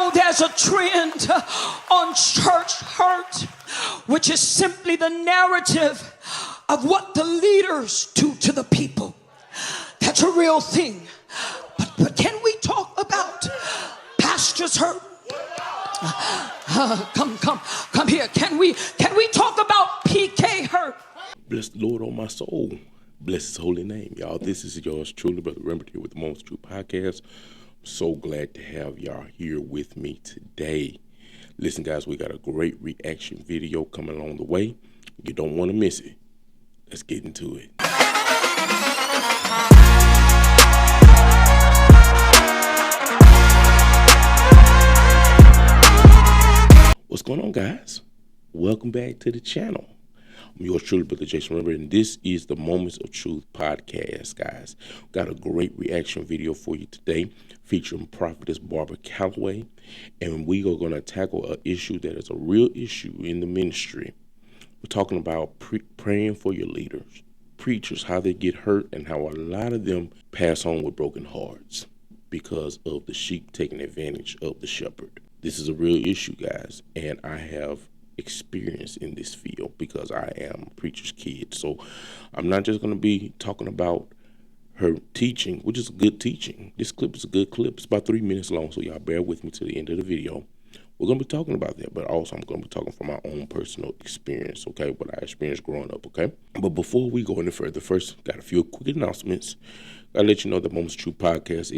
know there's a trend on church hurt, which is simply the narrative of what the leaders do to the people. That's a real thing. But can we talk about pastors hurt? Come here. Can we talk about PK hurt? Bless the Lord on my soul. Bless his holy name, y'all. This is yours truly, Brother Remember here with the Moments True podcast. I'm so glad to have y'all here with me today. Listen, guys, we got a great reaction video coming along the way. You don't want to miss it. Let's get into it. What's going on, guys? Welcome back to the channel. I'm yours truly, Brother Jason Remember, and this is the Moments of Truth podcast, guys. Got a great reaction video for you today featuring Prophetess Barbara Calloway, and we are going to tackle an issue that is a real issue in the ministry. We're talking about praying for your leaders, preachers, how they get hurt, and how a lot of them pass on with broken hearts because of the sheep taking advantage of the shepherd. This is a real issue, guys, and I have experience in this field because I am a preacher's kid. So I'm not just going to be talking about her teaching, which is good teaching. This clip is a good clip. It's about 3 minutes long, so y'all bear with me to the end of the video. We're going to be talking about that, but also I'm going to be talking from my own personal experience, okay, what I experienced growing up, okay? But before we go any further, first, got a few quick announcements. I'll let you know the Moments True podcast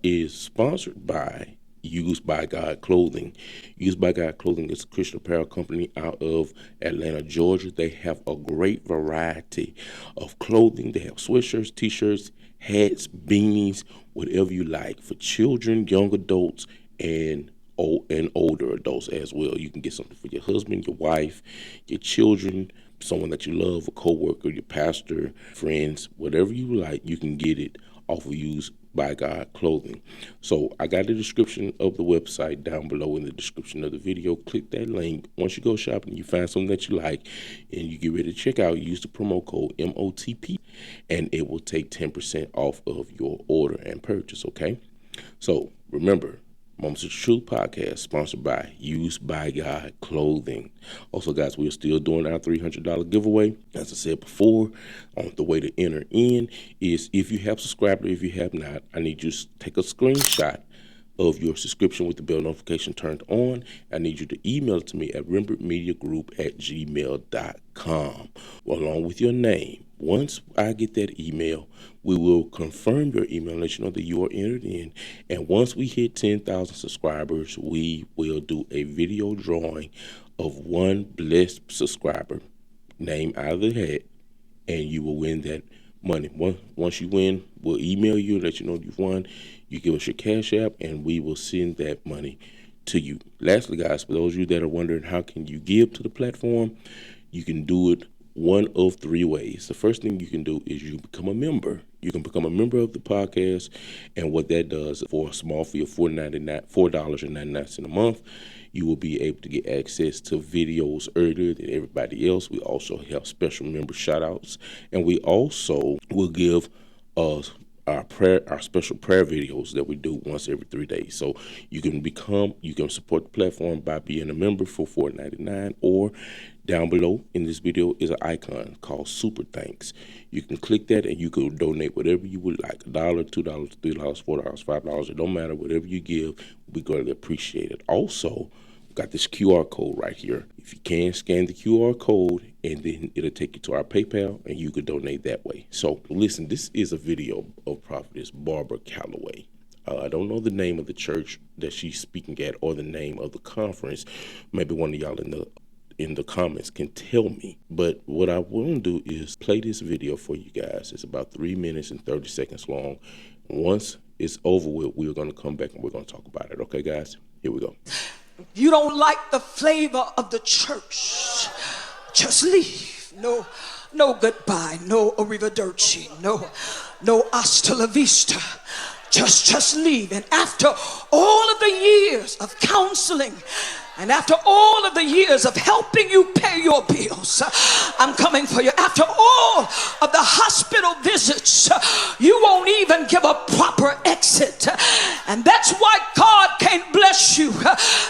is sponsored by Used by God Clothing. Used by God Clothing is a Christian apparel company out of Atlanta, Georgia. They have a great variety of clothing. They have sweatshirts, t-shirts, hats, beanies, whatever you like for children, young adults, and older adults as well. You can get something for your husband, your wife, your children, someone that you love, a co-worker, your pastor, friends, whatever you like, you can get it off of Used by God Clothing. So I got the description of the website down below in the description of the video. Click that link. Once you go shopping, you find something that you like and you get ready to check out, use the promo code MOTP and it will take 10% off of your order and purchase, okay? So remember, Moments of Truth podcast sponsored by Used by God Clothing. Also, guys, we're still doing our $300 giveaway. As I said before, the way to enter in is if you have subscribed or if you have not, I need you to take a screenshot of your subscription with the bell notification turned on. I need you to email it to me at remembermediagroup@gmail.com along with your name. Once I get that email, we will confirm your email and let you know that you are entered in. And once we hit 10,000 subscribers, we will do a video drawing of one blessed subscriber name out of the hat, and you will win that money. Once you win, we'll email you and let you know you've won. You give us your Cash App, and we will send that money to you. Lastly, guys, for those of you that are wondering how can you give to the platform, you can do it one of 3 ways. The first thing you can do is you become a member. You can become a member of the podcast, and what that does, for a small fee of $4.99 a month, you will be able to get access to videos earlier than everybody else. We also have special member shout-outs, and we also will give our special prayer videos that we do once every 3 days. So you can support the platform by being a member for $4.99, or down below in this video is an icon called Super Thanks. You can click that and you can donate whatever you would like, $1, $2, $3, $4, $5. It don't matter. Whatever you give, we greatly appreciate it. Also, we've got this QR code right here. If you can, scan the QR code and then it'll take you to our PayPal and you can donate that way. So listen, this is a video of Prophetess Barbara Calloway. I don't know the name of the church that she's speaking at or the name of the conference. Maybe one of y'all in the comments can tell me. But what I want to do is play this video for you guys. It's about 3 minutes and 30 seconds long. Once it's over with, we're going to come back and we're going to talk about it. Okay, guys? Here we go. You don't like the flavor of the church, just leave. No goodbye, no arrivederci, no hasta la vista. Just leave. And after all of the years of counseling And after all of the years of helping you pay your bills, I'm coming for you. After all of the hospital visits, you won't even give a proper exit. And that's why God can't bless you,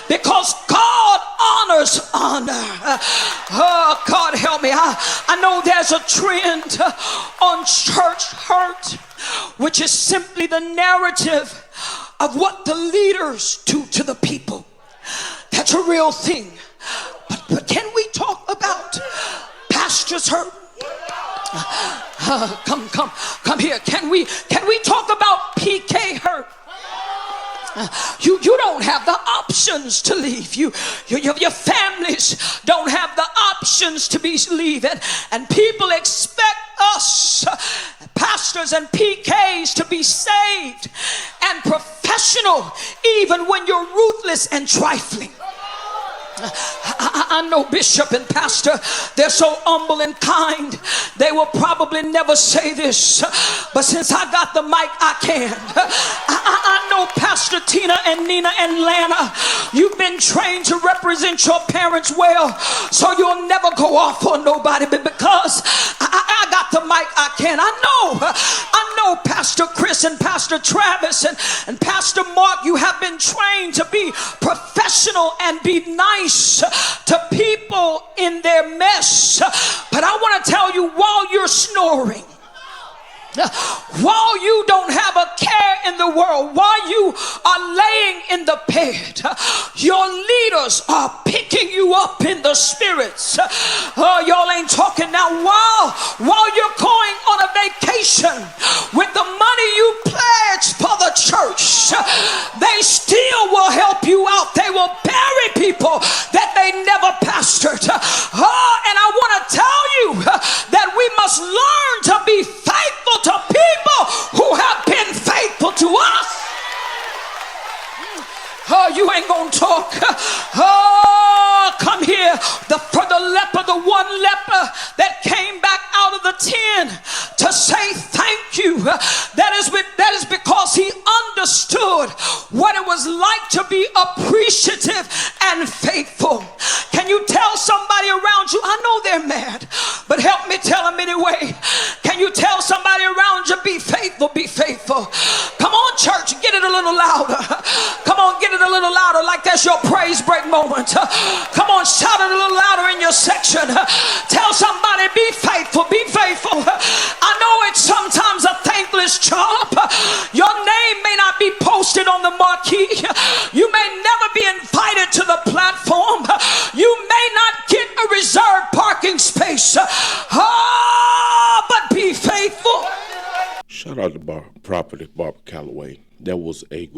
because God honors honor. Oh, God help me. I know there's a trend on church hurt, which is simply the narrative of what the leaders do to the people. That's a real thing. But can we talk about pastors hurt? Come here. Can we talk about PK hurt? You don't have the options to leave. Your families don't have the options to be leaving. And people expect us, pastors and PKs, to be saved and professional even when you're ruthless and trifling. I know bishop and pastor, they're so humble and kind, they will probably never say this, but since I got the mic, I can. I know Pastor Tina and Nina and Lana, you've been trained to represent your parents well, so you'll never go off on nobody, but because I got the mic, I can. I know Pastor Chris and Pastor Travis and Pastor Mark, you have been trained to be professional and be nice to people in their mess. But I want to tell you, while you're snoring, while you don't have a care in the world, while you are laying in the bed, your leaders are picking you up in the spirits. Oh, y'all ain't talking now. While you're going on a vacation with the money you pledged for the church, they still will help you out. They will bury people that they never pastored. And I want to tell you that we must learn to be faithful to people who have been faithful to us. Oh, you ain't gonna talk. Oh, come here. For the leper, the one leper that came back out of the 10 to say thank you. That is because he understood what it was like to be appreciative and faithful. Can you tell somebody around you? I know they're mad, but help me tell them anyway. Can you tell somebody around you, be faithful, be faithful? Come on, church, get it a little louder. Come on, get it a little louder, like that's your praise break moment. Come on, shout it a little louder in your section. Tell somebody, be faithful, be faithful. I know it's sometimes a thankless job. Your name may not be posted on the marquee. You may never be invited to the platform. You may not get a reserved parking space. But be faithful. Shout out to Prophet Barbara Calloway. That was a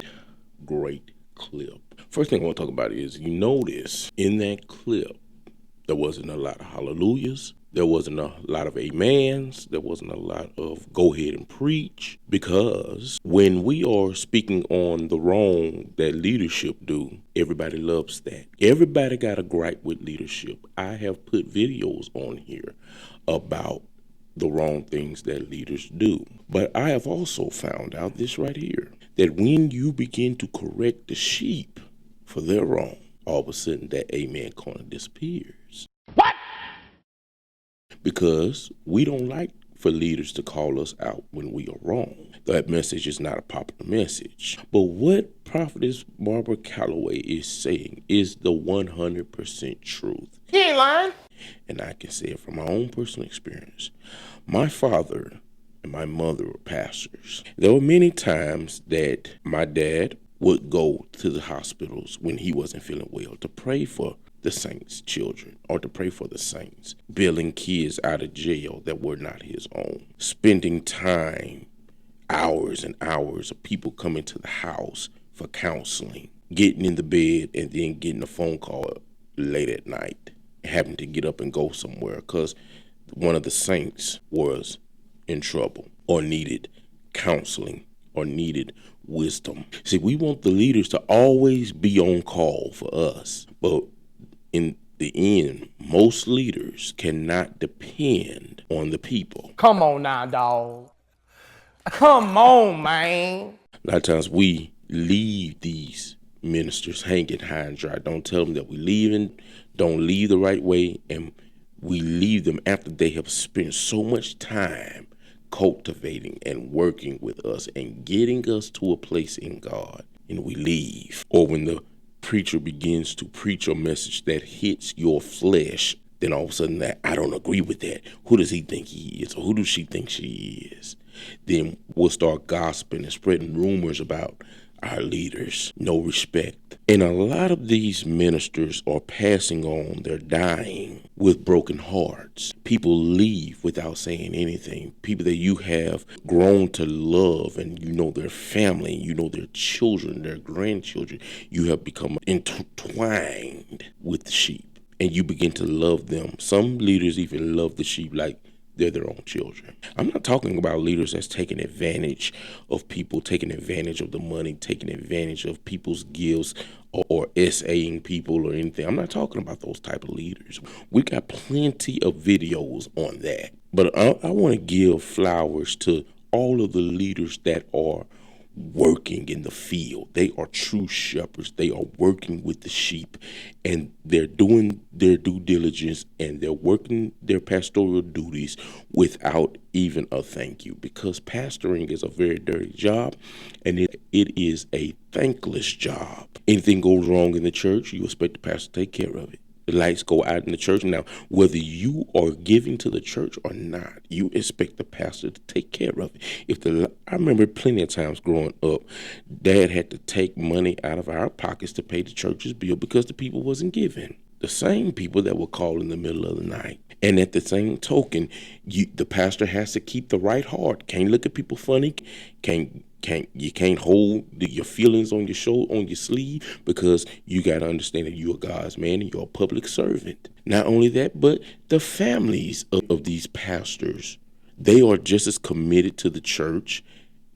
great clip. First thing I want to talk about is, you notice in that clip, there wasn't a lot of hallelujahs. There wasn't a lot of amens. There wasn't a lot of go ahead and preach. Because when we are speaking on the wrong that leadership do, everybody loves that. Everybody got a gripe with leadership. I have put videos on here about the wrong things that leaders do. But I have also found out this right here, that when you begin to correct the sheep for their wrong, all of a sudden that amen corner disappears. What? Because we don't like for leaders to call us out when we are wrong. That message is not a popular message. But what Prophetess Barbara Calloway is saying is the 100% truth. He ain't lying. And I can say it from my own personal experience. My father and my mother were pastors. There were many times that my dad would go to the hospitals when he wasn't feeling well to pray for the saints' children, or to pray for the saints, bailing kids out of jail that were not his own, spending time, hours and hours of people coming to the house for counseling, getting in the bed and then getting a phone call late at night, having to get up and go somewhere because one of the saints was in trouble or needed counseling or needed wisdom. See, we want the leaders to always be on call for us, but in the end, most leaders cannot depend on the people. Come on now, dog. Come on, man. A lot of times we leave these ministers hanging high and dry. Don't tell them that we leaving, don't leave the right way, and we leave them after they have spent so much time cultivating and working with us and getting us to a place in God, and we leave. Or when the preacher begins to preach a message that hits your flesh, then all of a sudden that I don't agree with that. Who does he think he is? Or who does she think she is? Then we'll start gossiping and spreading rumors about our leaders. No respect. And a lot of these ministers are passing on, they're dying with broken hearts. People leave without saying anything. People that you have grown to love, and you know their family, you know their children, their grandchildren. You have become intertwined with the sheep, and you begin to love them. Some leaders even love the sheep like they're their own children. I'm not talking about leaders that's taking advantage of people, taking advantage of the money, taking advantage of people's gifts, or SAing people or anything. I'm not talking about those type of leaders. We got plenty of videos on that. But I want to give flowers to all of the leaders that are working in the field. They are true shepherds. They are working with the sheep, and they're doing their due diligence, and they're working their pastoral duties without even a thank you, because pastoring is a very dirty job, and it is a thankless job. Anything goes wrong in the church, you expect the pastor to take care of it. The lights go out in the church. Now, whether you are giving to the church or not, you expect the pastor to take care of it. I remember plenty of times growing up, Dad had to take money out of our pockets to pay the church's bill because the people wasn't giving. The same people that would call in the middle of the night. And at the same token, the pastor has to keep the right heart. Can't look at people funny. You can't hold your feelings on your shoulder, on your sleeve, because you got to understand that you're God's man and you're a public servant. Not only that, but the families of these pastors, they are just as committed to the church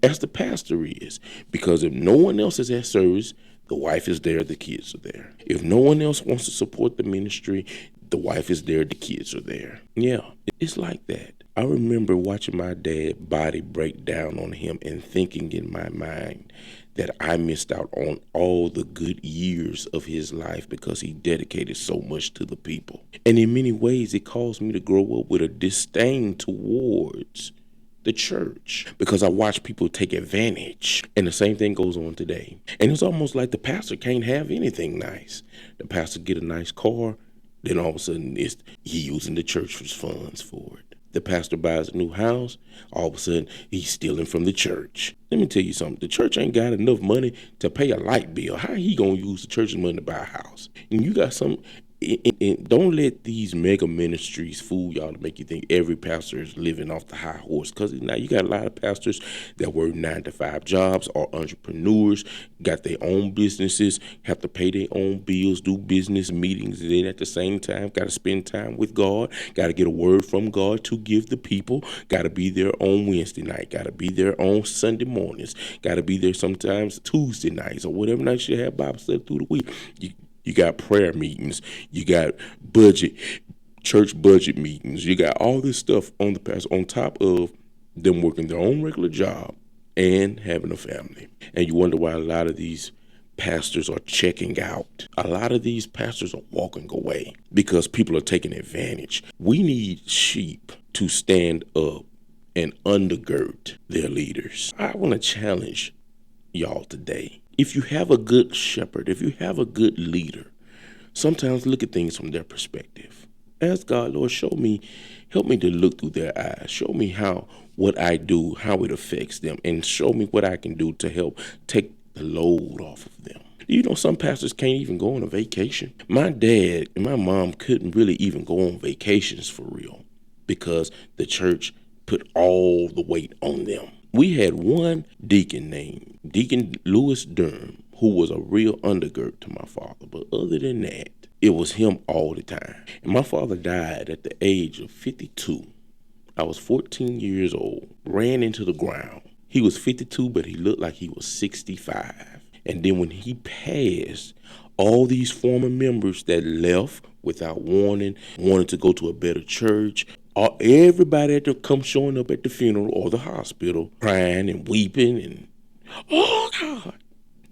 as the pastor is. Because if no one else is at service, the wife is there, the kids are there. If no one else wants to support the ministry, the wife is there, the kids are there. Yeah, it's like that. I remember watching my dad's body break down on him and thinking in my mind that I missed out on all the good years of his life because he dedicated so much to the people. And in many ways, it caused me to grow up with a disdain towards the church, because I watch people take advantage. And the same thing goes on today. And it's almost like the pastor can't have anything nice. The pastor get a nice car, then all of a sudden he using the church's funds for it. The pastor buys a new house, all of a sudden he's stealing from the church. Let me tell you something. The church ain't got enough money to pay a light bill. How he gonna use the church's money to buy a house? And you got some. Don't let these mega ministries fool y'all to make you think every pastor is living off the high horse. Because now you got a lot of pastors that work 9-to-5 jobs, are entrepreneurs, got their own businesses, have to pay their own bills, do business meetings, and then at the same time got to spend time with God, got to get a word from God to give the people, got to be there on Wednesday night, got to be there on Sunday mornings, got to be there sometimes Tuesday nights or whatever nights you have Bible study through the week. You got prayer meetings, you got church budget meetings, you got all this stuff on the pastor on top of them working their own regular job and having a family. And you wonder why a lot of these pastors are checking out. A lot of these pastors are walking away because people are taking advantage. We need sheep to stand up and undergird their leaders. I want to challenge y'all today. If you have a good shepherd, if you have a good leader, sometimes look at things from their perspective. Ask God, Lord, help me to look through their eyes. Show me how what I do, how it affects them, and show me what I can do to help take the load off of them. You know, some pastors can't even go on a vacation. My dad and my mom couldn't really even go on vacations for real because the church put all the weight on them. We had one deacon named Deacon Lewis Durham, who was a real undergird to my father. But other than that, it was him all the time. And my father died at the age of 52. I was 14 years old, ran into the ground. He was 52, but he looked like he was 65. And then when he passed, all these former members that left without warning, wanted to go to a better church, everybody had to come showing up at the funeral or the hospital, crying and weeping and, oh God.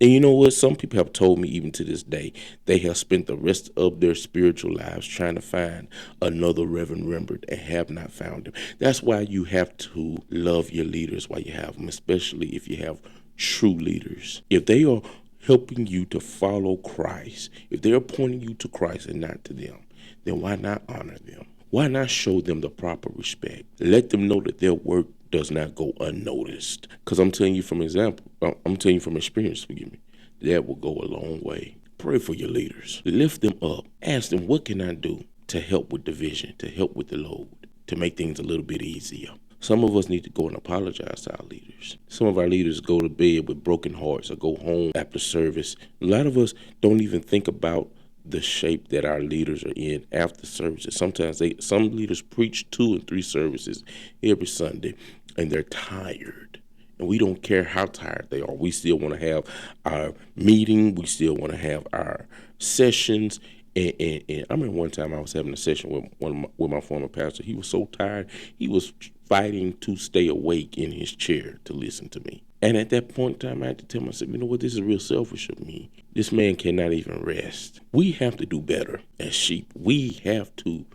And you know what? Some people have told me even to this day, they have spent the rest of their spiritual lives trying to find another Reverend Rembert and have not found him. That's why you have to love your leaders while you have them, especially if you have true leaders. If they are helping you to follow Christ, if they're pointing you to Christ and not to them, then why not honor them? Why not show them the proper respect? Let them know that their work does not go unnoticed. Because I'm telling you from experience, forgive me, that will go a long way. Pray for your leaders. Lift them up. Ask them, what can I do to help with the vision, to help with the load, to make things a little bit easier? Some of us need to go and apologize to our leaders. Some of our leaders go to bed with broken hearts or go home after service. A lot of us don't even think about the shape that our leaders are in after services. Sometimes some leaders preach 2 and 3 services every Sunday, and they're tired. And we don't care how tired they are. We still want to have our meeting. We still want to have our sessions. And I remember one time I was having a session with my former pastor. He was so tired. He was fighting to stay awake in his chair to listen to me. And at that point in time, I had to tell myself, you know what, this is real selfish of me. This man cannot even rest. We have to do better as sheep. We have to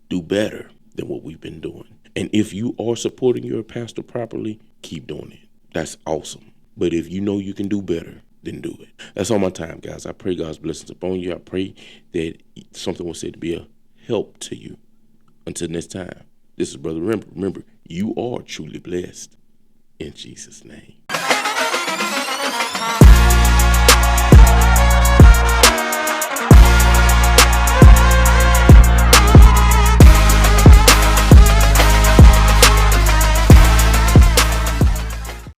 do better than what we've been doing. And if you are supporting your pastor properly, keep doing it. That's awesome. But if you know you can do better, then do it. That's all my time, guys. I pray God's blessings upon you. I pray that something was said to be a help to you. Until next time, this is Brother Remember, you are truly blessed in Jesus' name.